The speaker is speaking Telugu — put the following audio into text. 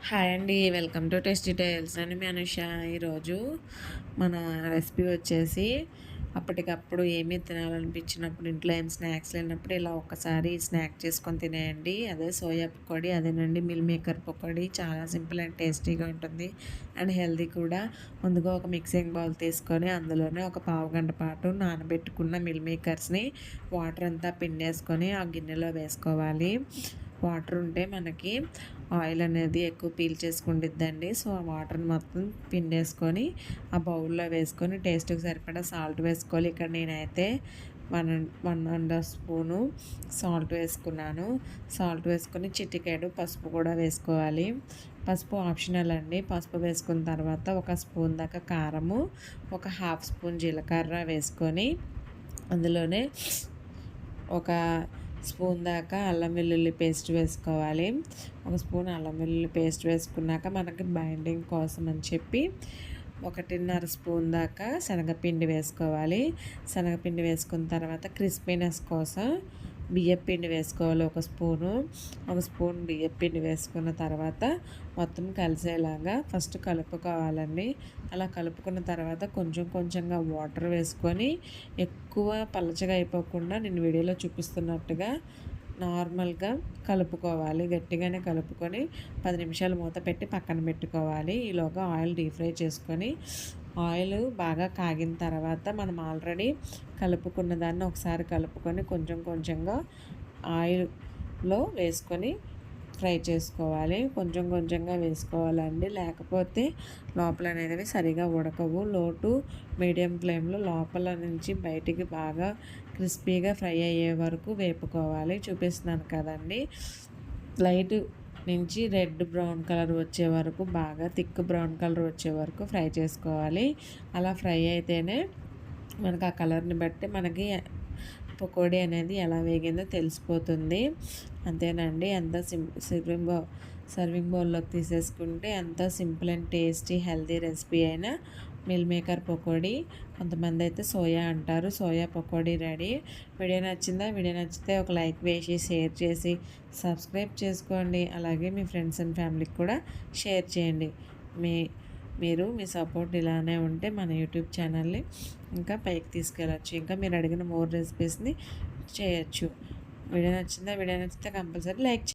హాయ్ అండి. Welcome to tasty tiles. నేను మీ అనుష. ఈరోజు మన రెసిపీ వచ్చేసి అప్పటికప్పుడు ఏమీ తినాలనిపించినప్పుడు, ఇంట్లో ఏం స్నాక్స్ లేనప్పుడు ఇలా ఒక్కసారి స్నాక్ చేసుకొని తినేయండి. అదే సోయా పకోడీ, అదేనండి మిల్ మేకర్ పకోడీ. చాలా సింపుల్ అండ్ టేస్టీగా ఉంటుంది అండ్ హెల్తీ కూడా. ముందుగా ఒక మిక్సింగ్ బౌల్ తీసుకొని అందులోనే ఒక పావు గంట పాటు నానబెట్టుకున్న మిల్ మేకర్స్ని వాటర్ అంతా పిండేసుకొని ఆ గిన్నెలో వేసుకోవాలి. వాటర్ ఉంటే మనకి ఆయిల్ అనేది ఎక్కువ పీల్చేసుకుంటుందండి. సో ఆ వాటర్ని మొత్తం పిండేసుకొని ఆ బౌల్లో వేసుకొని టేస్ట్కి సరిపడా సాల్ట్ వేసుకోవాలి. ఇక్కడ నేనైతే one one and half spoon salt వేసుకున్నాను. సాల్ట్ వేసుకొని చిటికెడు పసుపు కూడా వేసుకోవాలి. పసుపు ఆప్షనల్ అండి. పసుపు వేసుకున్న తర్వాత ఒక స్పూన్ దాకా కారము, ఒక హాఫ్ స్పూన్ జీలకర్ర వేసుకొని అందులోనే ఒక స్పూన్ దాకా అల్లం వెల్లుల్లి పేస్ట్ వేసుకోవాలి. ఒక స్పూన్ అల్లం వెల్లుల్లి పేస్ట్ వేసుకున్నాక మనకి బైండింగ్ కోసం అని చెప్పి 1.5 స్పూన్ దాకా శనగపిండి వేసుకోవాలి. శనగపిండి వేసుకున్న తర్వాత క్రిస్పీనెస్ కోసం బియ్యపిండి వేసుకోవాలి. ఒక స్పూన్ బియ్యపిండి వేసుకున్న తర్వాత మొత్తం కలిసేలాగా ఫస్ట్ కలుపుకోవాలండి. అలా కలుపుకున్న తర్వాత కొంచెం కొంచెంగా వాటర్ వేసుకొని ఎక్కువ పలచగా అయిపోకుండా నేను వీడియోలో చూపిస్తున్నట్టుగా నార్మల్గా కలుపుకోవాలి. గట్టిగానే కలుపుకొని 10 నిమిషాలు మూత పెట్టి పక్కన పెట్టుకోవాలి. ఈలోగా ఆయిల్ డీప్ ఫ్రై చేసుకొని ఆయిల్ బాగా కాగిన తర్వాత మనం ఆల్రెడీ కలుపుకున్న దాన్ని ఒకసారి కలుపుకొని కొంచెం కొంచెంగా ఆయిల్లో వేసుకొని ఫ్రై చేసుకోవాలి. కొంచెం కొంచెంగా వేసుకోవాలండి, లేకపోతే లోపల అనేవి సరిగా ఉడకవు. లో టు మీడియం ఫ్లేమ్లో లోపల నుంచి బయటికి బాగా క్రిస్పీగా ఫ్రై అయ్యే వరకు వేపుకోవాలి. చూపిస్తున్నాను కదండి. లైట్ నుంచి రెడ్ బ్రౌన్ కలర్ వచ్చే వరకు, బాగా థిక్ బ్రౌన్ కలర్ వచ్చే వరకు ఫ్రై చేసుకోవాలి. అలా ఫ్రై అయితేనే మనకు ఆ కలర్ని బట్టి మనకి పకోడీ అనేది ఎలా వేగిందో తెలిసిపోతుంది. అంతేనండి. ఎంత సర్వింగ్ బౌల్లోకి తీసేసుకుంటే ఎంతో simple and tasty healthy recipe అయిన మిల్ మేకర్ పకోడీ, కొంతమంది అయితే సోయా అంటారు, సోయా పకోడీ రెడీ. వీడియో నచ్చిందా? వీడియో నచ్చితే ఒక లైక్ వేసి షేర్ చేసి సబ్స్క్రైబ్ చేసుకోండి. అలాగే మీ ఫ్రెండ్స్ అండ్ ఫ్యామిలీకి కూడా షేర్ చేయండి. మీ సపోర్ట్ ఇలానే ఉంటే మన యూట్యూబ్ ఛానల్ని ఇంకా పైకి తీసుకెళ్ళచ్చు. ఇంకా మీరు అడిగిన మోర్ రెసిపీస్ని చేయొచ్చు. వీడియో నచ్చితే కంపల్సరీ లైక్ చేయండి.